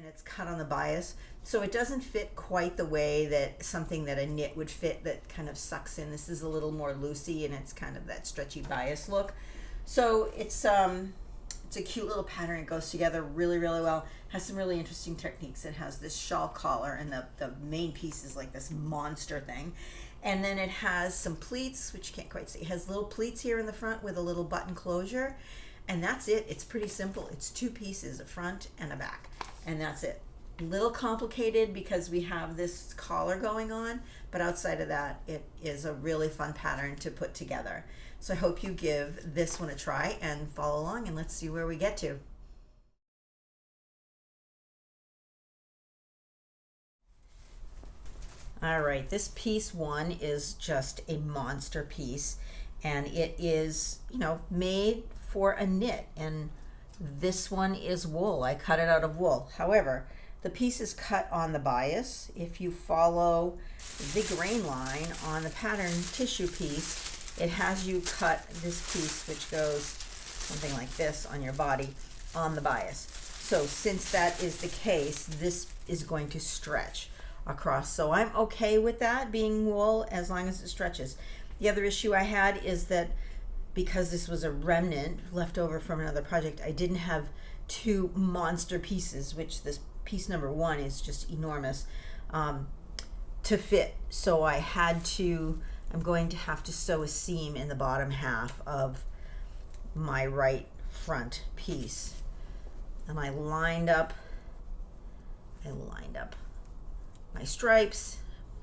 and it's cut on the bias, so it doesn't fit quite the way that something that a knit would fit that kind of sucks in. This is a little more loosey and it's kind of that stretchy bias look. So it's a cute little pattern. It goes together really, really well. Has some really interesting techniques. It has this shawl collar, and the main piece is like this monster thing. And then it has some pleats, which you can't quite see. It has little pleats here in the front with a little button closure. And that's it. It's pretty simple. It's two pieces, a front and a back. And that's it. A little complicated because we have this collar going on, but outside of that, it is a really fun pattern to put together. So I hope you give this one a try and follow along, and let's see where we get to. All right, this piece one is just a monster piece, and it is, you know, made for a knit, and this one is wool. I cut it out of wool. However, the piece is cut on the bias. If you follow the grain line on the pattern tissue piece, it has you cut this piece, which goes something like this on your body, on the bias. So since that is the case, this is going to stretch across. So I'm okay with that being wool as long as it stretches. The other issue I had is that because this was a remnant left over from another project, I didn't have two monster pieces, which this piece number one is just enormous, to fit. So I'm going to have to sew a seam in the bottom half of my right front piece. And I lined up my stripes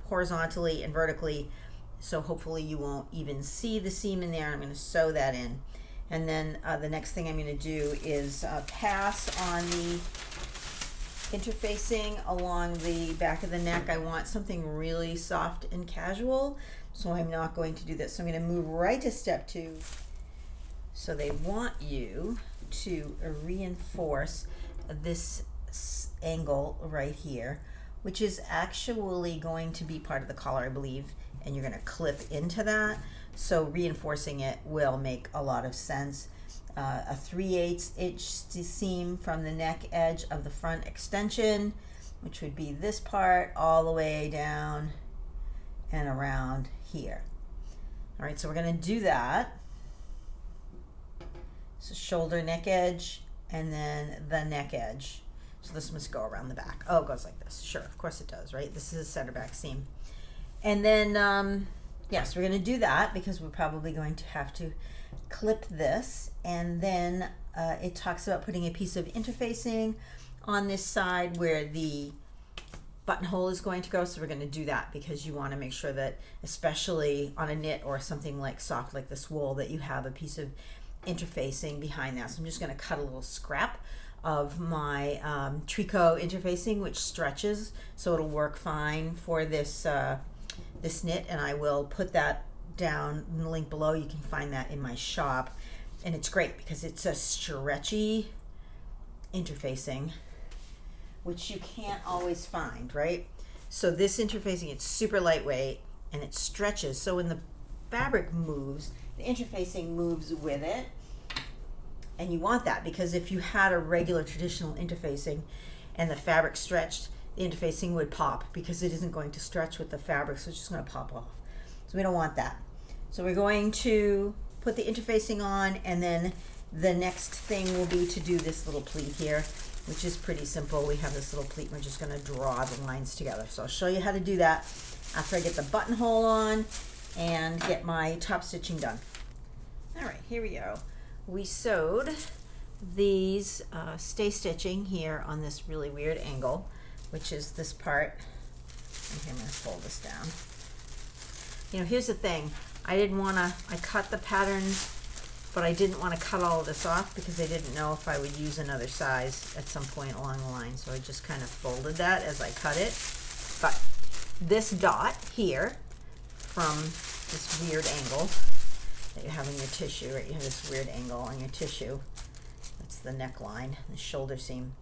horizontally and vertically, so hopefully you won't even see the seam in there. I'm going to sew that in, and then the next thing I'm going to do is pass on the interfacing along the back of the neck. I want something really soft and casual, so I'm not going to do this. So I'm going to move right to step 2. So they want you to reinforce this angle right here, which is actually going to be part of the collar, I believe, and you're going to clip into that. So reinforcing it will make a lot of sense. A 3/8 inch seam from the neck edge of the front extension, which would be this part, all the way down and around here. All right, so we're going to do that. So shoulder neck edge, and then the neck edge. So this must go around the back. Oh, it goes like this. Sure, of course it does, right? This is a center back seam. And then, yes, we're going to do that because we're probably going to have to clip this. And then it talks about putting a piece of interfacing on this side where the buttonhole is going to go. So we're going to do that because you want to make sure that, especially on a knit or something like soft like this wool, that you have a piece of interfacing behind that. So I'm just going to cut a little scrap of my tricot interfacing, which stretches, so it'll work fine for this this knit, and I will put that down in the link below. You can find that in my shop, and it's great because it's a stretchy interfacing, which you can't always find, right? So this interfacing, it's super lightweight and it stretches, so when the fabric moves, the interfacing moves with it. And you want that because if you had a regular traditional interfacing and the fabric stretched, the interfacing would pop because it isn't going to stretch with the fabric, so it's just going to pop off. So we don't want that. So we're going to put the interfacing on, and then the next thing will be to do this little pleat here, which is pretty simple. We have this little pleat, and we're just going to draw the lines together. So I'll show you how to do that after I get the buttonhole on and get my top stitching done. All right, here we go. We sewed these stay stitching here on this really weird angle, which is this part. And here, I'm going to fold this down. You know, here's the thing. I cut the pattern, but I didn't want to cut all of this off because I didn't know if I would use another size at some point along the line. So I just kind of folded that as I cut it. But this dot here from this weird angle that you have in your tissue, right? You have this weird angle on your tissue. That's the neckline, the shoulder seam.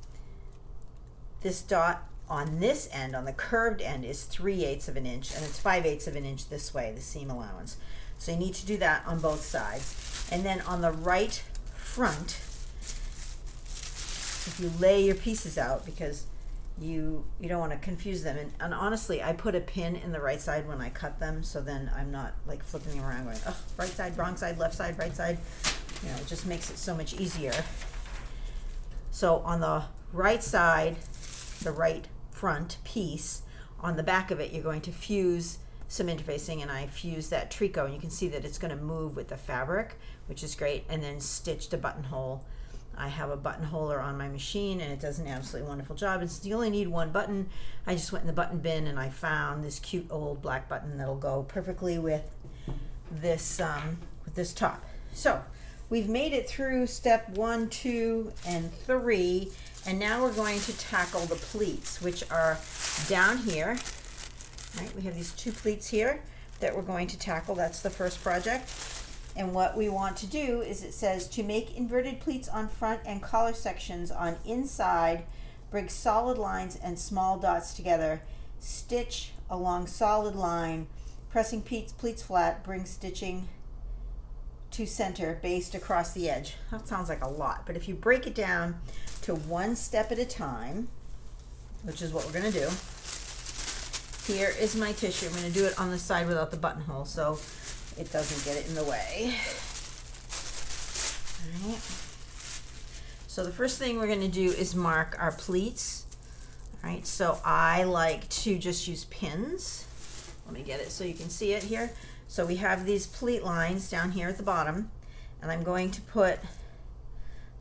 This dot on this end, on the curved end, is 3/8 of an inch, and it's 5/8 of an inch this way, the seam allowance. So you need to do that on both sides. And then on the right front, if you lay your pieces out, because you don't want to confuse them. And honestly, I put a pin in the right side when I cut them, so then I'm not like flipping them around going, oh, right side, wrong side, left side, right side. You know, it just makes it so much easier. So on the right side, the right front piece, on the back of it, you're going to fuse some interfacing, and I fused that tricot, and you can see that it's going to move with the fabric, which is great, and then stitched a buttonhole. I have a buttonholer on my machine, and it does an absolutely wonderful job. And since you only need one button, I just went in the button bin and I found this cute old black button that'll go perfectly with this top. So we've made it through step 1, 2, and 3, and now we're going to tackle the pleats, which are down here. Right, we have these 2 pleats here that we're going to tackle. That's the first project. And what we want to do is, it says to make inverted pleats on front and collar sections on inside, bring solid lines and small dots together, stitch along solid line, pressing pleats flat, bring stitching to center, based across the edge. That sounds like a lot, but if you break it down to 1 step at a time, which is what we're going to do. Here is my tissue. I'm going to do it on the side without the buttonhole, so it doesn't get it in the way. All right. So the first thing we're going to do is mark our pleats. All right, so I like to just use pins. Let me get it so you can see it here. So we have these pleat lines down here at the bottom, and I'm going to put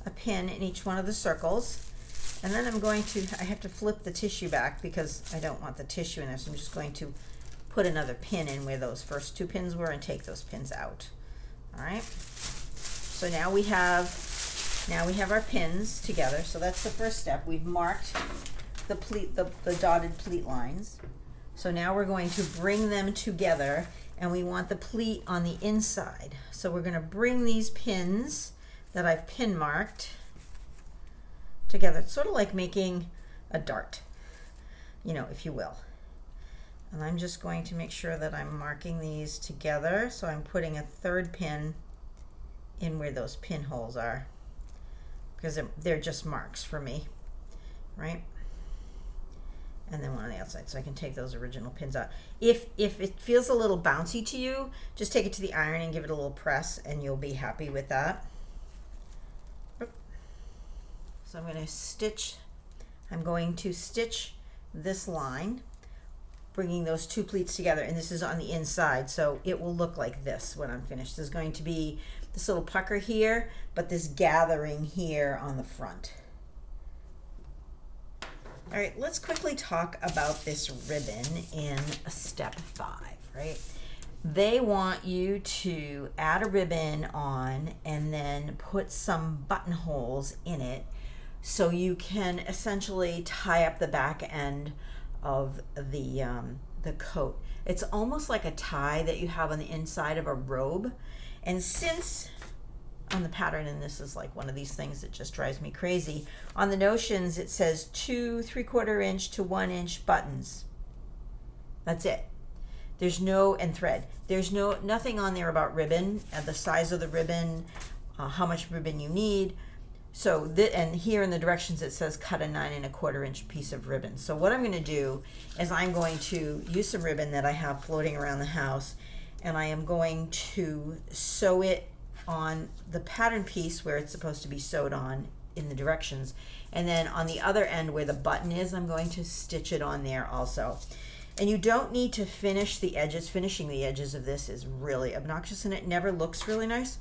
a pin in each one of the circles. And then I have to flip the tissue back because I don't want the tissue in there, so I'm just going to put another pin in where those first 2 pins were and take those pins out. All right. So now we have our pins together. So that's the first step. We've marked the pleat, the dotted pleat lines. So now we're going to bring them together, and we want the pleat on the inside. So we're going to bring these pins that I've pin marked together. It's sort of like making a dart, you know, if you will. And I'm just going to make sure that I'm marking these together. So I'm putting a 3rd pin in where those pinholes are, because they're just marks for me, right? And then one on the outside, so I can take those original pins out. If it feels a little bouncy to you, just take it to the iron and give it a little press, and you'll be happy with that. So I'm going to stitch this line, bringing those 2 pleats together, and this is on the inside, so it will look like this when I'm finished. There's going to be this little pucker here, but this gathering here on the front. All right, let's quickly talk about this ribbon in step 5, right? They want you to add a ribbon on and then put some buttonholes in it, so you can essentially tie up the back end of the coat. It's almost like a tie that you have on the inside of a robe. And since on the pattern, and this is like one of these things that just drives me crazy, on the notions it says 2 3/4 inch to 1 inch buttons. That's it. There's no, and thread. There's nothing on there about ribbon, the size of the ribbon, how much ribbon you need. So, and here in the directions it says cut a 9 1/4 inch piece of ribbon. So what I'm going to do is I'm going to use some ribbon that I have floating around the house, and I am going to sew it on the pattern piece where it's supposed to be sewed on in the directions. And then on the other end where the button is, I'm going to stitch it on there also. And you don't need to finish the edges. Finishing the edges of this is really obnoxious, and it never looks really nice.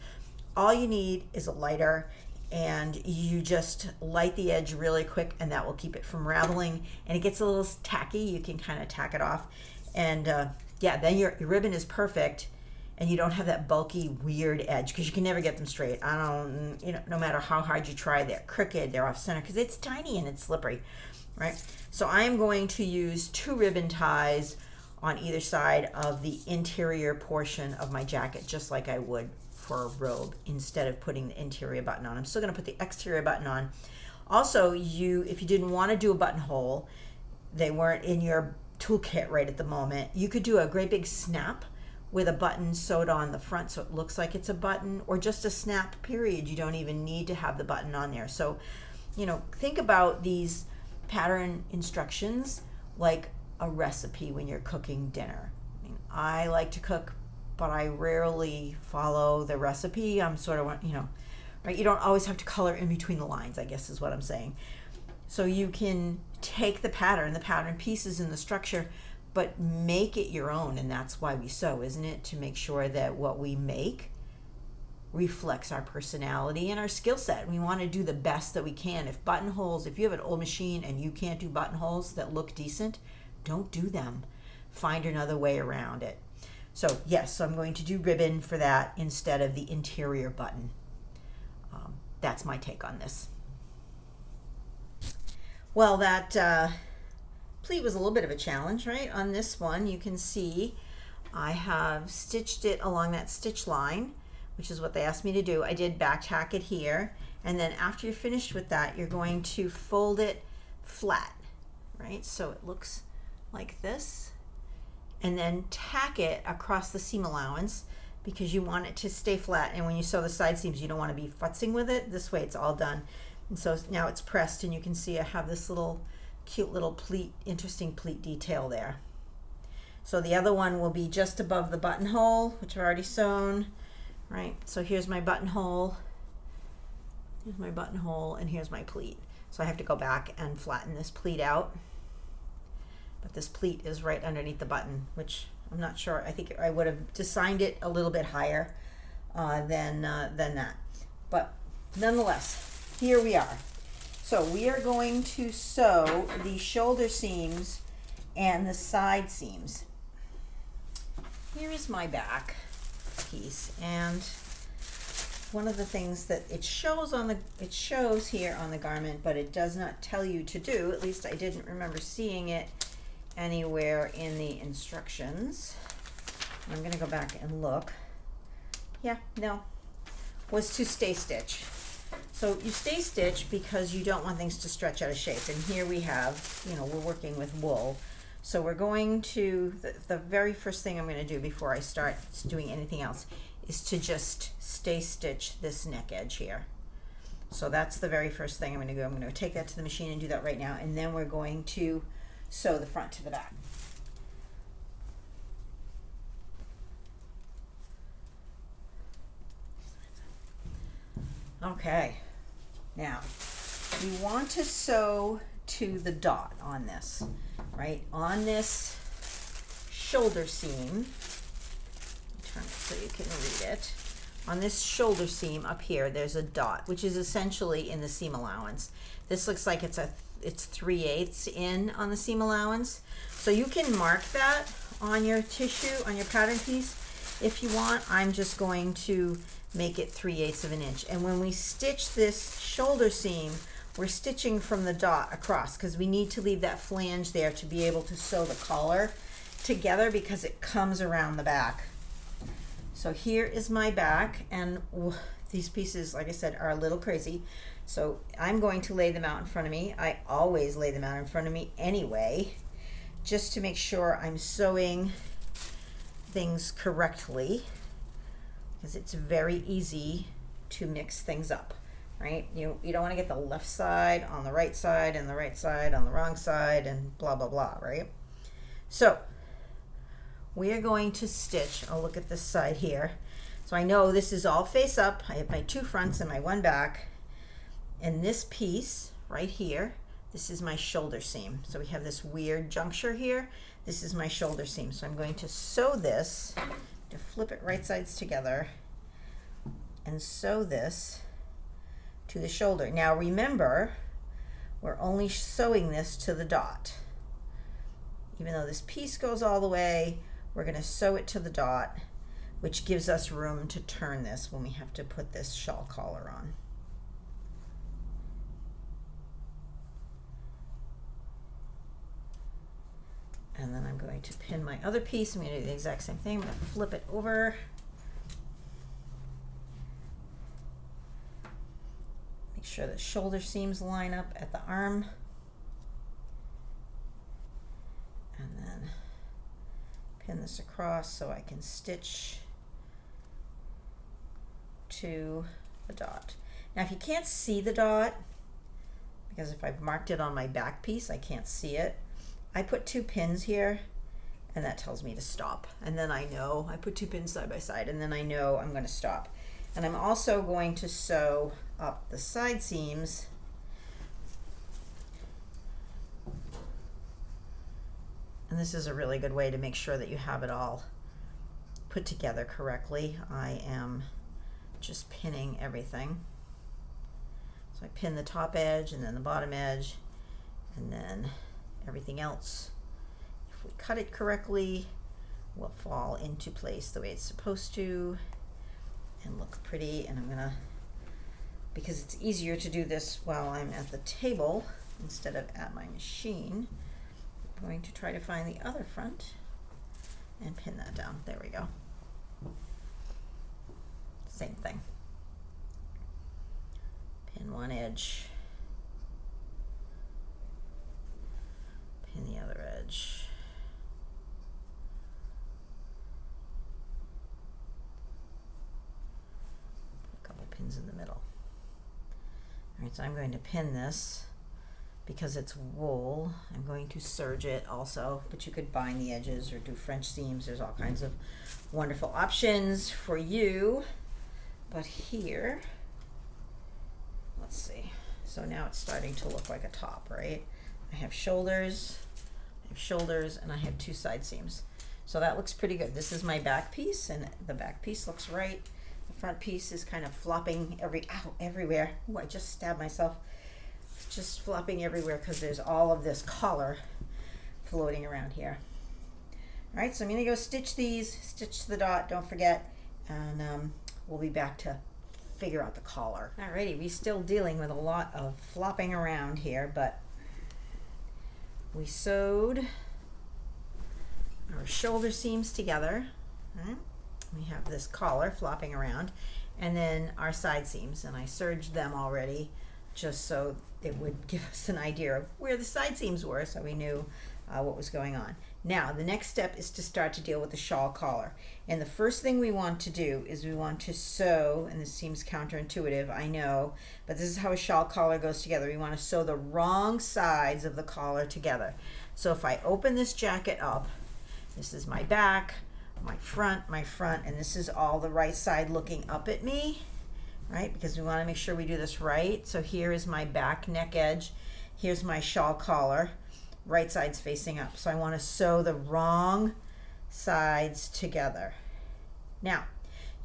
All you need is a lighter, and you just light the edge really quick, and that will keep it from raveling. And it gets a little tacky. You can kind of tack it off, and yeah, then your ribbon is perfect, and you don't have that bulky, weird edge, because you can never get them straight. No matter how hard you try, they're crooked, they're off center, because it's tiny and it's slippery, right? So I am going to use 2 ribbon ties on either side of the interior portion of my jacket, just like I would for a robe, instead of putting the interior button on. I'm still going to put the exterior button on. Also, if you didn't want to do a buttonhole, they weren't in your toolkit right at the moment, you could do a great big snap with a button sewed on the front so it looks like it's a button, or just a snap period. You don't even need to have the button on there. So, think about these pattern instructions like a recipe when you're cooking dinner. I mean, I like to cook, but I rarely follow the recipe. I'm sort of, right? You don't always have to color in between the lines, I guess is what I'm saying. So you can take the pattern pieces in the structure, but make it your own. And that's why we sew, isn't it? To make sure that what we make reflects our personality and our skill set. We want to do the best that we can. If you have an old machine and you can't do buttonholes that look decent, don't do them. Find another way around it. So yes, so I'm going to do ribbon for that instead of the interior button. That's my take on this. Well, that pleat was a little bit of a challenge, right? On this one, you can see I have stitched it along that stitch line, which is what they asked me to do. I did back tack it here, and then after you're finished with that, you're going to fold it flat, right? So it looks like this, and then tack it across the seam allowance because you want it to stay flat. And when you sew the side seams, you don't want to be futzing with it. This way it's all done. And so now it's pressed, and you can see I have this little cute little pleat, interesting pleat detail there. So the other one will be just above the buttonhole, which I've already sewn, right? So here's my buttonhole, and here's my pleat. So I have to go back and flatten this pleat out. But this pleat is right underneath the button, which I'm not sure. I think I would have designed it a little bit higher than that. But nonetheless, here we are. So we are going to sew the shoulder seams and the side seams. Here is my back piece, and one of the things that it shows here on the garment, but it does not tell you to do, at least I didn't remember seeing it anywhere in the instructions. I'm going to go back and look. Yeah, no, was to stay stitch. So you stay stitch because you don't want things to stretch out of shape. And here we have, we're working with wool. So we're going to, the very first thing I'm going to do before I start doing anything else is to just stay stitch this neck edge here. So that's the very first thing I'm going to do. I'm going to take that to the machine and do that right now. And then we're going to sew the front to the back. Okay, now we want to sew to the dot on this, right? On this shoulder seam, turn it so you can read it. On this shoulder seam up here, there's a dot, which is essentially in the seam allowance. This looks like it's 3/8 in on the seam allowance. So you can mark that on your tissue, on your pattern piece if you want. I'm just going to make it 3/8 of an inch. And when we stitch this shoulder seam, we're stitching from the dot across because we need to leave that flange there to be able to sew the collar together because it comes around the back. So here is my back, and these pieces, like I said, are a little crazy. So I'm going to lay them out in front of me. I always lay them out in front of me anyway, just to make sure I'm sewing things correctly, because it's very easy to mix things up, right? You don't want to get the left side on the right side and the right side on the wrong side and blah, blah, blah, right? So we are going to stitch. I'll look at this side here. So I know this is all face up. I have my 2 fronts and my 1 back. And this piece right here, this is my shoulder seam. So we have this weird juncture here. This is my shoulder seam. So I'm going to sew this, to flip it right sides together and sew this to the shoulder. Now remember, we're only sewing this to the dot. Even though this piece goes all the way, we're going to sew it to the dot, which gives us room to turn this when we have to put this shawl collar on. And then I'm going to pin my other piece. I'm going to do the exact same thing. I'm going to flip it over. Make sure the shoulder seams line up at the arm. And then pin this across so I can stitch to the dot. Now if you can't see the dot because if I've marked it on my back piece, I can't see it. I put 2 pins here, and that tells me to stop. And then I know, I put 2 pins side by side, and then I know I'm going to stop. And I'm also going to sew up the side seams and this is a really good way to make sure that you have it all put together correctly. I am just pinning everything. So I pin the top edge and then the bottom edge, and then everything else, if we cut it correctly, will fall into place the way it's supposed to and look pretty. And I'm gonna, because it's easier to do this while I'm at the table instead of at my machine, I'm going to try to find the other front and pin that down. There we go. Same thing. Pin one edge, pin the other edge. Put a couple pins in the middle. All right, so I'm going to pin this because it's wool. I'm going to serge it also, but you could bind the edges or do French seams. There's all kinds of wonderful options for you. But here, let's see. So now it's starting to look like a top, right? I have shoulders, and I have 2 side seams. So that looks pretty good. This is my back piece, and the back piece looks right. The front piece is kind of flopping everywhere. Ooh, I just stabbed myself. It's just flopping everywhere because there's all of this collar floating around here. All right, so I'm gonna go stitch these, stitch the dot, don't forget, and we'll be back to figure out the collar. Alrighty, we're still dealing with a lot of flopping around here, but we sewed our shoulder seams together. Right? We have this collar flopping around, and then our side seams, and I serged them already just so it would give us an idea of where the side seams were, so we knew what was going on. Now, the next step is to start to deal with the shawl collar. And the first thing we want to do is we want to sew, and this seems counterintuitive, I know, but this is how a shawl collar goes together. We want to sew the wrong sides of the collar together. So if I open this jacket up, this is my back, my front, and this is all the right side looking up at me, right? Because we want to make sure we do this right. So here is my back neck edge. Here's my shawl collar. Right side's facing up. So I want to sew the wrong sides together. Now,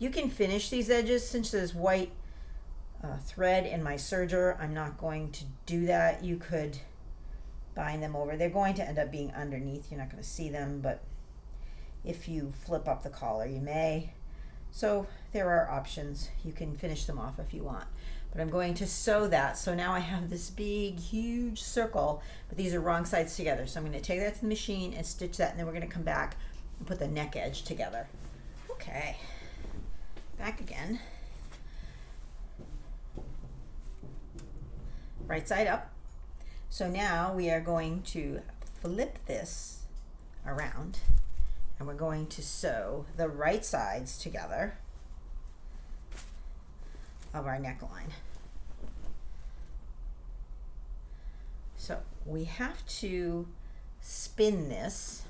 you can finish these edges since there's white thread in my serger. I'm not going to do that. You could bind them over. They're going to end up being underneath. You're not going to see them, but if you flip up the collar, you may. So there are options. You can finish them off if you want. But I'm going to sew that. So now I have this big, huge circle, but these are wrong sides together. So I'm going to take that to the machine and stitch that, and then we're going to come back and put the neck edge together. Okay, back again. Right side up. So now we are going to flip this around, and we're going to sew the right sides together of our neckline. So we have to spin this,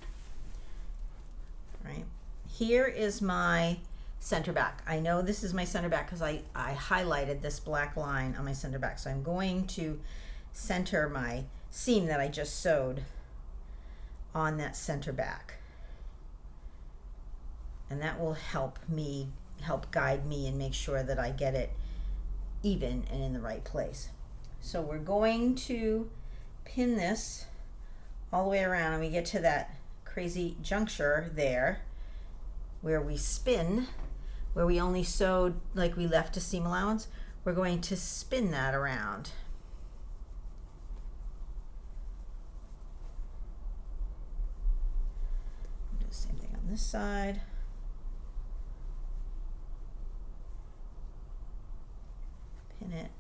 right? Here is my center back. I know this is my center back because I highlighted this black line on my center back. So I'm going to center my seam that I just sewed on that center back. And that will help guide me and make sure that I get it even and in the right place. So we're going to pin this all the way around, and we get to that crazy juncture there where we spin, where we only sewed, like we left a seam allowance. We're going to spin that around. Do the same thing on this side. Pin it.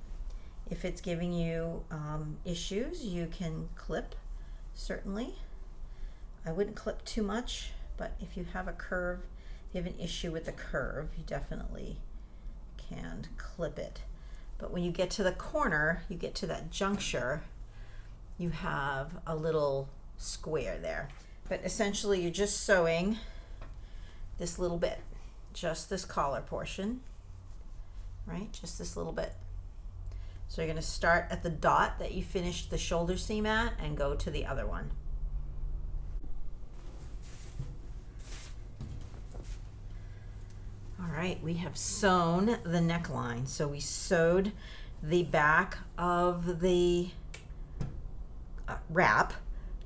If it's giving you issues, you can clip, certainly. I wouldn't clip too much, but if you have a curve, if you have an issue with the curve, you definitely can clip it. But when you get to the corner, you get to that juncture, you have a little square there. But essentially you're just sewing this little bit, just this collar portion, right? Just this little bit. So you're going to start at the dot that you finished the shoulder seam at and go to the other one. All right, we have sewn the neckline. So we sewed the back of the wrap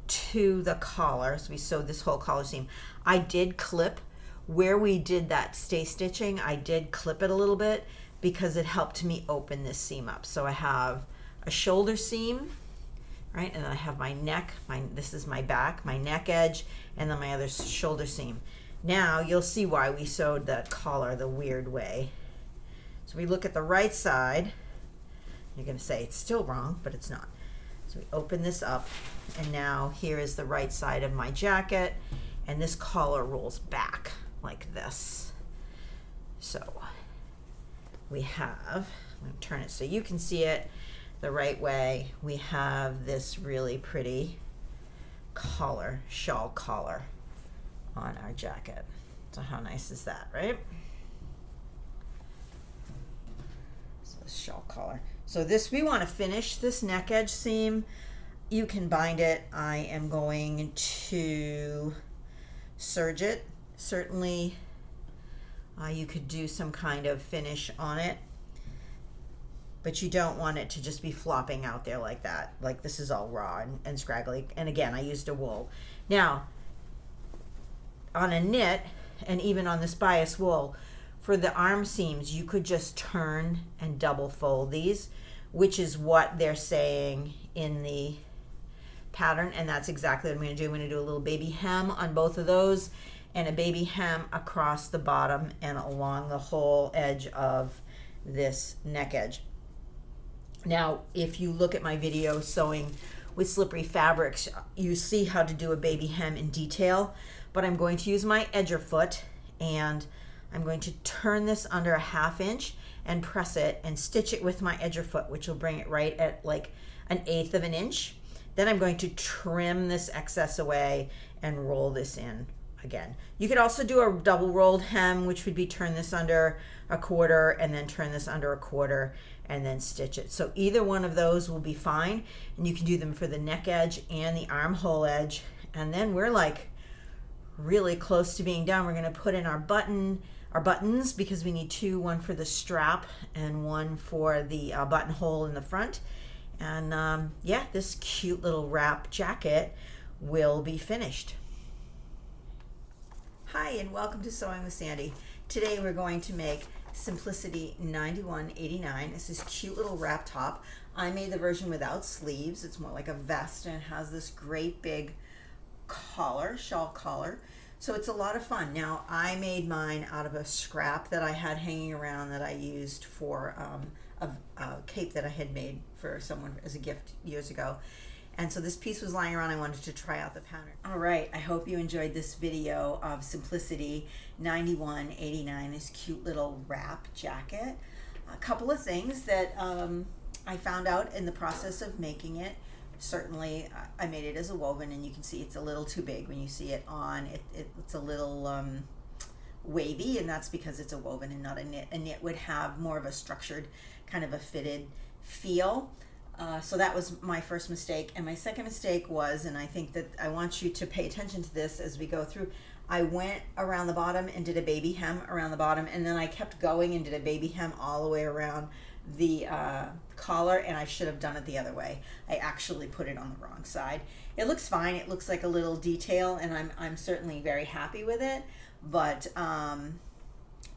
to the collar. So we sewed this whole collar seam. I did clip where we did that stay stitching. I did clip it a little bit because it helped me open this seam up. So I have a shoulder seam, right? And then I have my neck, this is my back, my neck edge, and then my other shoulder seam. Now you'll see why we sewed that collar the weird way. So we look at the right side. You're going to say it's still wrong, but it's not. So we open this up, and now here is the right side of my jacket, and this collar rolls back like this. So we have, I'm going to turn it so you can see it the right way. We have this really pretty collar, shawl collar on our jacket. So how nice is that, right? So shawl collar. So this, we want to finish this neck edge seam. You can bind it. I am going to serge it. Certainly you could do some kind of finish on it, but you don't want it to just be flopping out there like that. Like this is all raw and scraggly. And again, I used a wool. Now, on a knit, and even on this bias wool, for the arm seams, you could just turn and double fold these, which is what they're saying in the pattern, and that's exactly what I'm going to do. I'm going to do a little baby hem on both of those, and a baby hem across the bottom and along the whole edge of this neck edge. Now, if you look at my video sewing with slippery fabrics, you see how to do a baby hem in detail, but I'm going to use my edger foot, and I'm going to turn this under a 1/2 inch and press it and stitch it with my edger foot, which will bring it right at like 1/8 of an inch. Then I'm going to trim this excess away and roll this in again. You could also do a double rolled hem, which would be turn this under a 1/4 and then turn this under a 1/4 and then stitch it. So either one of those will be fine, and you can do them for the neck edge and the armhole edge. And then we're like really close to being done. We're going to put in our buttons, because we need two, one for the strap and one for the buttonhole in the front. And yeah, this cute little wrap jacket will be finished. Hi, and welcome to Sewing with Sandy. Today we're going to make Simplicity 9189. It's this cute little wrap top. I made the version without sleeves. It's more like a vest, and it has this great big collar, shawl collar. So it's a lot of fun. Now, I made mine out of a scrap that I had hanging around that I used for a cape that I had made for someone as a gift years ago. And so this piece was lying around. I wanted to try out the pattern. All right, I hope you enjoyed this video of Simplicity 9189, this cute little wrap jacket. A couple of things that I found out in the process of making it. Certainly, I made it as a woven, and you can see it's a little too big when you see it on. It's a little wavy, and that's because it's a woven and not a knit. A knit would have more of a structured, kind of a fitted feel. So that was my first mistake. And my second mistake was, and I think that I want you to pay attention to this as we go through, I went around the bottom and did a baby hem around the bottom, and then I kept going and did a baby hem all the way around the collar, and I should have done it the other way. I actually put it on the wrong side. It looks fine. It looks like a little detail, and I'm certainly very happy with it. But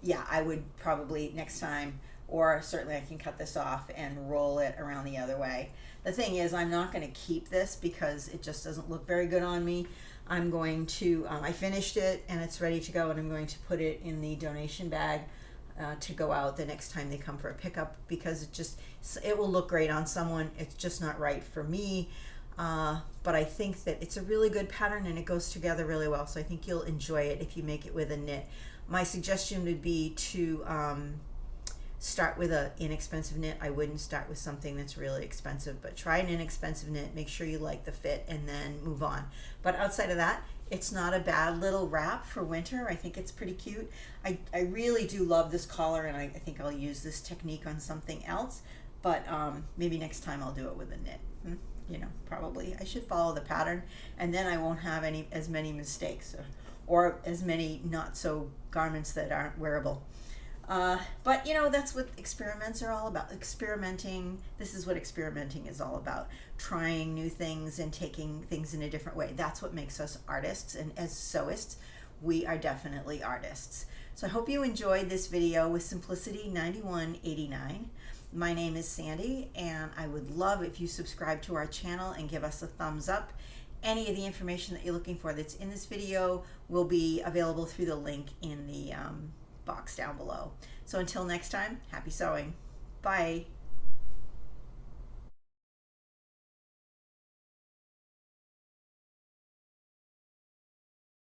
yeah, I would probably next time, or certainly I can cut this off and roll it around the other way. The thing is, I'm not going to keep this because it just doesn't look very good on me. I'm going to, I finished it and it's ready to go, and I'm going to put it in the donation bag to go out the next time they come for a pickup, because it will look great on someone. It's just not right for me. But I think that it's a really good pattern and it goes together really well. So I think you'll enjoy it if you make it with a knit. My suggestion would be to start with an inexpensive knit. I wouldn't start with something that's really expensive, but try an inexpensive knit, make sure you like the fit, and then move on. But outside of that, it's not a bad little wrap for winter. I think it's pretty cute. I really do love this collar, and I think I'll use this technique on something else, but maybe next time I'll do it with a knit. You know, probably I should follow the pattern, and then I won't have as many mistakes or as many not so garments that aren't wearable. But you know, that's what experiments are all about. Experimenting, this is what experimenting is all about. Trying new things and taking things in a different way. That's what makes us artists, and as sewists, we are definitely artists. So I hope you enjoyed this video with Simplicity 9189. My name is Sandy, and I would love if you subscribe to our channel and give us a thumbs up. Any of the information that you're looking for that's in this video will be available through the link in the box down below. So until next time, happy sewing. Bye.